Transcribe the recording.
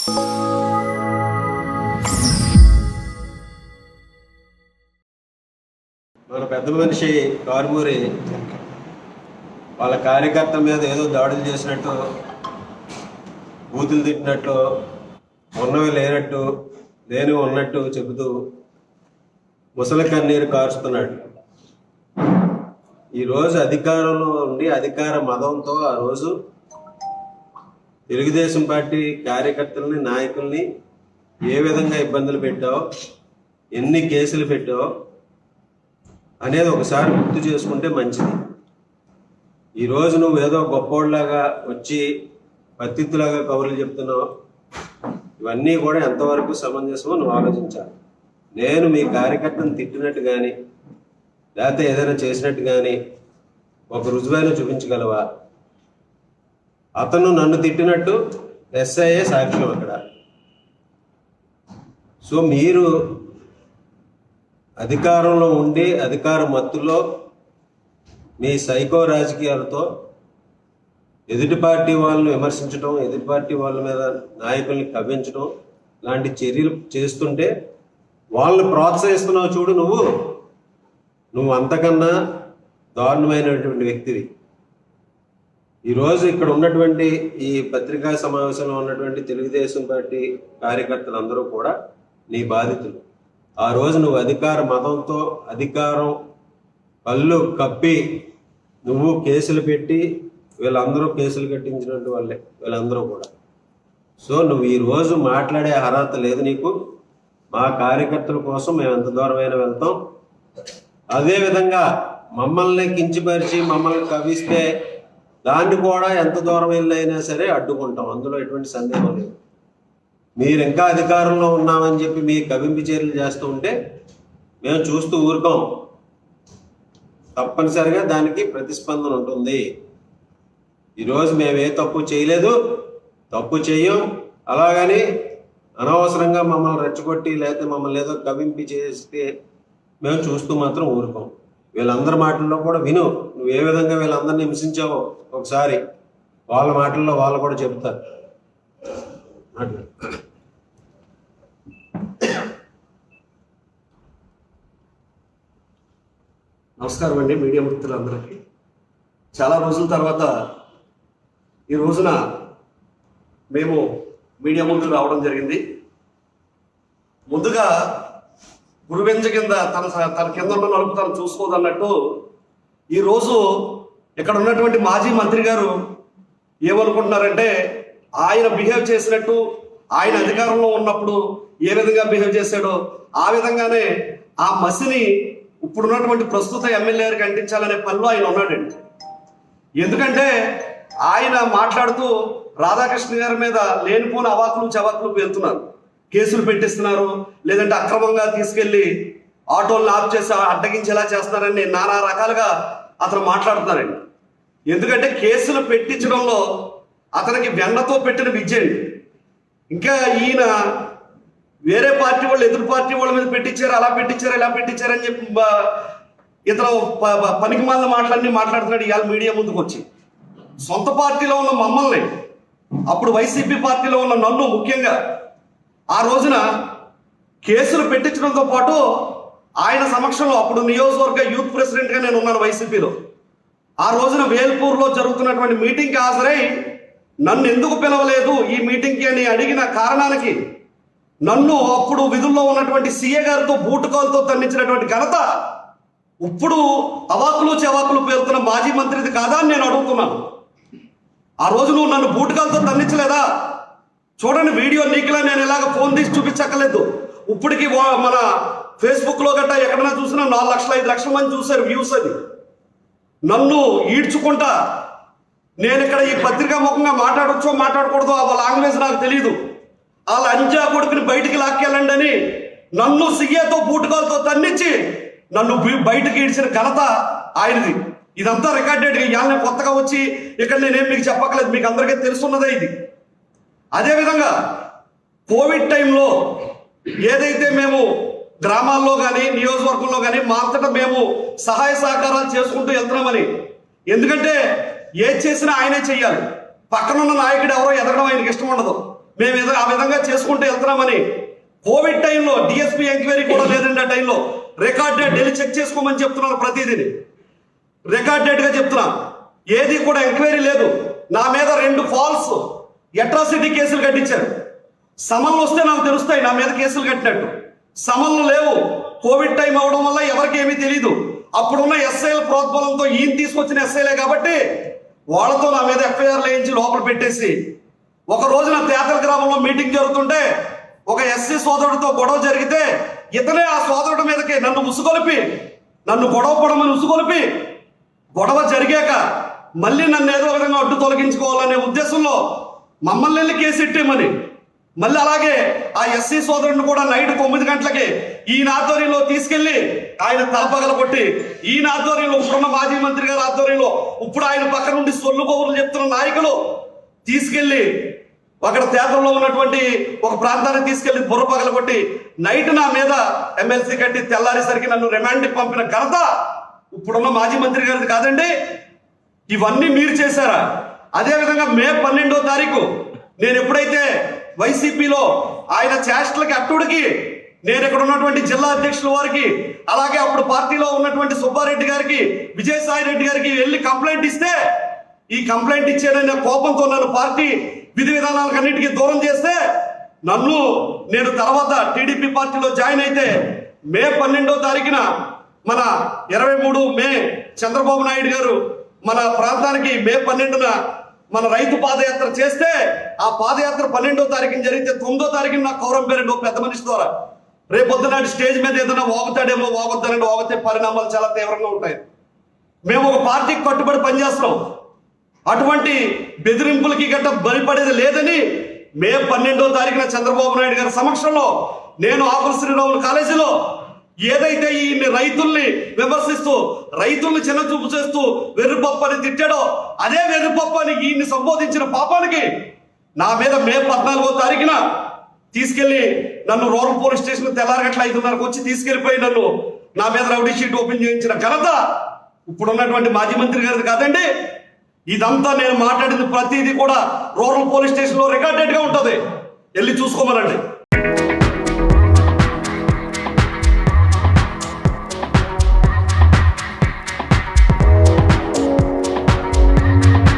మన పెద్ద మనిషి కారుమూరి వాళ్ళ కార్యకర్తల మీద ఏదో దాడులు చేసినట్టు, బూతులు తిట్టినట్టు, ఉన్నవి లేనట్టు, లేనివి ఉన్నట్టు చెబుతూ ముసలి కన్నీరు కారుస్తున్నాడు. ఈరోజు అధికారంలో ఉండి అధికార మదంతో ఆ రోజు తెలుగుదేశం పార్టీ కార్యకర్తలని, నాయకుల్ని ఏ విధంగా ఇబ్బందులు పెట్టావు, ఎన్ని కేసులు పెట్టావు అనేది ఒకసారి గుర్తు చేసుకుంటే మంచిది. ఈరోజు నువ్వు ఏదో గొప్పోళ్ళలాగా వచ్చి పత్తిత్తులాగా కబుర్లు చెప్తున్నావు. ఇవన్నీ కూడా ఎంతవరకు సమంజసమో నువ్వు ఆలోచించాలి. నేను మీ కార్యకర్తను తిట్టినట్టు కానీ లేకపోతే ఏదైనా చేసినట్టు కానీ ఒక రుజువైన చూపించగలవా? అతను నన్ను తిట్టినట్టు ఎస్ఐఏ సాక్ష్యం అక్కడ. సో మీరు అధికారంలో ఉండి అధికార మత్తులో మీ సైకో రాజకీయాలతో ఎదుటి పార్టీ వాళ్ళని విమర్శించడం, ఎదుటి పార్టీ వాళ్ళ మీద నాయకుల్ని కవ్వించడం లాంటి చర్యలు చేస్తుంటే వాళ్ళని ప్రోత్సహిస్తున్నావు. చూడు, నువ్వు అంతకన్నా దారుణమైనటువంటి వ్యక్తివి. ఈరోజు ఇక్కడ ఉన్నటువంటి ఈ పత్రికా సమావేశంలో ఉన్నటువంటి తెలుగుదేశం పార్టీ కార్యకర్తలందరూ కూడా నీ బాధితులు. ఆ రోజు నువ్వు అధికార మతంతో అధికారం కళ్ళు కప్పి నువ్వు కేసులు పెట్టి వీళ్ళందరూ కేసులు కట్టించినట్టు వాళ్ళే వీళ్ళందరూ కూడా. సో నువ్వు ఈరోజు మాట్లాడే అర్హత లేదు నీకు. మా కార్యకర్తల కోసం మేము ఎంత దూరమైనా వెళ్తాం. అదేవిధంగా మమ్మల్ని కించపరిచి మమ్మల్ని కవిస్తే దాన్ని కూడా ఎంత దూరం వెళ్ళైనా సరే అడ్డుకుంటాం. అందులో ఎటువంటి సందేహం లేదు. మీరు ఇంకా అధికారంలో ఉన్నామని చెప్పి మీ కవింపు చర్యలు చేస్తూ ఉంటే మేము చూస్తూ ఊరుకోం. తప్పనిసరిగా దానికి ప్రతిస్పందన ఉంటుంది. ఈరోజు మేము ఏ తప్పు చేయలేదు, తప్పు చెయ్యం. అలాగని అనవసరంగా మమ్మల్ని రెచ్చగొట్టి లేకపోతే మమ్మల్ని ఏదో కవింపి చేస్తే మేము చూస్తూ మాత్రం ఊరుకోం. వీళ్ళందరి మాటల్లో కూడా విను. నువ్వు ఏ విధంగా వీళ్ళందరినీ హింసించావో ఒకసారి వాళ్ళ మాటల్లో వాళ్ళు కూడా చెప్తారు. నమస్కారం అండి మీడియా మిత్రులందరికీ. చాలా రోజుల తర్వాత ఈ రోజున మేము మీడియా ముందు రావడం జరిగింది. ముందుగా గురువెంజ కింద తన కింద ఉన్న నలుపు తను చూసుకోదన్నట్టు ఈరోజు ఇక్కడ ఉన్నటువంటి మాజీ మంత్రి గారు ఏమనుకుంటున్నారంటే ఆయన బిహేవ్ చేసినట్టు, ఆయన అధికారంలో ఉన్నప్పుడు ఏ విధంగా బిహేవ్ చేశాడో ఆ విధంగానే ఆ మసిని ఇప్పుడున్నటువంటి ప్రస్తుత ఎమ్మెల్యే గారికి అంటించాలనే పనిలో ఆయన ఉన్నాడండి. ఎందుకంటే ఆయన మాట్లాడుతూ రాధాకృష్ణ గారి మీద లేనిపోని అవాకులు చవాకులు వెళ్తున్నారు, కేసులు పెట్టిస్తున్నారు, లేదంటే అక్రమంగా తీసుకెళ్లి ఆటోలను ఆఫ్ చేసి అడ్డగించేలా చేస్తున్నారని నానా రకాలుగా అతను మాట్లాడుతున్నారండి. ఎందుకంటే కేసులు పెట్టించడంలో అతనికి వెన్నతో పెట్టిన విద్య అండి. ఇంకా ఈయన వేరే పార్టీ వాళ్ళు ఎదురు పార్టీ వాళ్ళ మీద పెట్టించారు, అలా పెట్టించారు, ఇలా పెట్టించారని చెప్పి ఇతను పనికి మాలిన మాటలన్నీ మాట్లాడుతున్నాడు. ఇవాళ మీడియా ముందుకు వచ్చి సొంత పార్టీలో ఉన్న మమ్మల్ని, అప్పుడు వైసీపీ పార్టీలో ఉన్న నన్ను ముఖ్యంగా ఆ రోజున కేసులు పెట్టించడంతో పాటు ఆయన సమక్షంలో అప్పుడు నియోజకవర్గ యూత్ ప్రెసిడెంట్గా నేను ఉన్నాను వైసీపీలో. ఆ రోజున వేల్పూర్లో జరుగుతున్నటువంటి మీటింగ్కి హాజరై నన్ను ఎందుకు పిలవలేదు ఈ మీటింగ్కి అని అడిగిన కారణానికి నన్ను అప్పుడు విధుల్లో ఉన్నటువంటి సీఏ గారితో బూటుకాలతో తన్నించినటువంటి ఘనత ఇప్పుడు అవాకులు చెవాకులు పేరుతున్న మాజీ మంత్రిది కాదా అని నేను అడుగుతున్నాను. ఆ రోజు నువ్వు నన్ను బూటుకాలతో తన్నించలేదా? చూడండి వీడియో, నీకులా నేను ఇలాగ ఫోన్ తీసి చూపించక్కర్లేదు. ఇప్పటికి మన ఫేస్బుక్లో గట్టా ఎక్కడైనా చూసినా 4 లక్షల 5 లక్షల మంది చూశారు వ్యూస్. అది నన్ను ఈడ్చుకుంటా నేను ఇక్కడ ఈ పత్రికా ముఖంగా మాట్లాడొచ్చో మాట్లాడకూడదో ఆ లాంగ్వేజ్ నాకు తెలియదు. ఆ లంజా కొడుకుని బయటికి లాక్కెళ్ళండి అని నన్ను సియ్యతో బూటుకాలతో తన్నించి నన్ను బయటకు ఈడ్చిన ఘనత ఆయనది. ఇదంతా రికార్డెడ్. ఇవాళ నేను కొత్తగా వచ్చి ఇక్కడ నేనేం మీకు చెప్పక్కలేదు, మీకు అందరికీ తెలుసున్నదే ఇది. అదేవిధంగా కోవిడ్ టైంలో ఏదైతే మేము గ్రామాల్లో కానీ నియోజకవర్గంలో కానీ మా అంతటా మేము సహాయ సహకారాలు చేసుకుంటూ వెళ్తున్నామని, ఎందుకంటే ఏది చేసినా ఆయనే చెయ్యాలి. పక్కనున్న నాయకుడు ఎవరో ఎదగడం ఆయనకి ఇష్టం ఉండదు. మేము ఆ విధంగా చేసుకుంటూ వెళ్తున్నామని. కోవిడ్ టైంలో డిఎస్పీ ఎంక్వైరీ కూడా లేదండి. ఆ టైంలో రికార్డెడ్ వెళ్ళి చెక్ చేసుకోమని చెప్తున్నారు. ప్రతిదీని రికార్డెడ్గా చెప్తున్నా. ఏది కూడా ఎంక్వైరీ లేదు. నా మీద 2 ఫాల్స్ అట్రాసిటీ కేసులు కట్టించారు. సమన్లు వస్తే నాకు తెలుస్తాయి నా మీద కేసులు కట్టినట్టు. సమన్లు లేవు. కోవిడ్ టైం అవడం వల్ల ఎవరికి ఏమీ తెలియదు. అప్పుడున్న ఎస్ఐల ప్రోద్బలంతో ఈయన తీసుకొచ్చిన ఎస్ఐలే కాబట్టి వాళ్ళతో నా మీద ఎఫ్ఐఆర్లు వేయించి లోపల పెట్టేసి, ఒక రోజున తేతల గ్రామంలో మీటింగ్ జరుగుతుంటే ఒక ఎస్సీ సోదరుడితో గొడవ జరిగితే ఇతనే ఆ సోదరుడి మీదకి నన్ను ఉసుగొలిపి, నన్ను గొడవ పడమని ఉసుగొలిపి, గొడవ జరిగాక మళ్ళీ నన్ను ఏదో విధంగా అడ్డు తొలగించుకోవాలనే ఉద్దేశంలో మమ్మల్ని వెళ్ళి కేసు ఎట్టేమని, మళ్ళీ అలాగే ఆ ఎస్సీ సోదరుడిని కూడా నైట్ 9 గంటలకి ఈయన ఆధ్వర్యంలో తీసుకెళ్లి ఆయన తలపగల కొట్టి, ఈయన ఆధ్వర్యంలో ఇప్పుడున్న మాజీ మంత్రి గారి ఆధ్వర్యంలో ఇప్పుడు ఆయన పక్క నుండి సొల్లు కబుర్లు చెప్తున్న నాయకులు తీసుకెళ్లి అక్కడ తేటలో ఉన్నటువంటి ఒక ప్రాంతానికి తీసుకెళ్లి బుర్ర పగల కొట్టి నైట్ నా మీద ఎమ్మెల్సీ కట్టి తెల్లారేసరికి నన్ను రిమాండ్కి పంపిన ఘనత ఇప్పుడున్న మాజీ మంత్రి గారిది కాదండి. ఇవన్నీ మీరు చేశారా? అదేవిధంగా మే 12వ తారీఖు నేను ఎప్పుడైతే వైసీపీలో ఆయన చేష్టలకి అట్టుడికి నేను ఇక్కడ ఉన్నటువంటి జిల్లా అధ్యక్షుల వారికి, అలాగే అప్పుడు పార్టీలో ఉన్నటువంటి సుబ్బారెడ్డి గారికి, విజయసాయి రెడ్డి గారికి వెళ్ళి కంప్లైంట్ ఇస్తే, ఈ కంప్లైంట్ ఇచ్చేదనే కోపంతో నన్ను పార్టీ విధి విధానాలకు అన్నిటికీ దూరం చేస్తే, నేను తర్వాత టీడీపీ పార్టీలో జాయిన్ అయితే మే 12వ తారీఖున మన 23 మే చంద్రబాబు నాయుడు గారు మన ప్రాంతానికి మే 12న మన రైతు పాదయాత్ర చేస్తే, ఆ పాదయాత్ర 12వ తారీఖున జరిగితే 9వ తారీఖున నాకు కౌరం పేరు పెద్ద మనిషి ద్వారా రేపొద్దున స్టేజ్ మీద ఏదైనా వాగుతాడేమో, వాగొద్దానండి, వాగితే పరిణామాలు చాలా తీవ్రంగా ఉంటాయి. మేము ఒక పార్టీకి కట్టుబడి పనిచేస్తున్నాం. అటువంటి బెదిరింపులకి గట్ట బలిపడేది లేదని మే 12వ తారీఖున చంద్రబాబు నాయుడు గారి సమక్షంలో నేను ఆకుల శ్రీరాములు కాలేజీలో ఏదైతే ఈ రైతుల్ని విమర్శిస్తూ, రైతుల్ని చిన్నచూపు చేస్తూ వెర్రిపప్పు అని తిట్టాడో, అదే వెర్రిపప్పు అని ఈయన్ని సంబోధించిన పాపానికి నా మీద మే 14వ తారీఖున తీసుకెళ్లి నన్ను రూరల్ పోలీస్ స్టేషన్ తెల్లారగట్ల 5:30కు వచ్చి తీసుకెళ్లిపోయి నన్ను నా మీద రౌడీ షీట్ ఓపెన్ చేయించిన ఘనత ఇప్పుడున్నటువంటి మాజీ మంత్రి గారిది కాదండి. ఇదంతా నేను మాట్లాడింది ప్రతిదీ కూడా రూరల్ పోలీస్ స్టేషన్లో రికార్డెడ్గా ఉంటుంది. వెళ్ళి చూసుకోమనండి.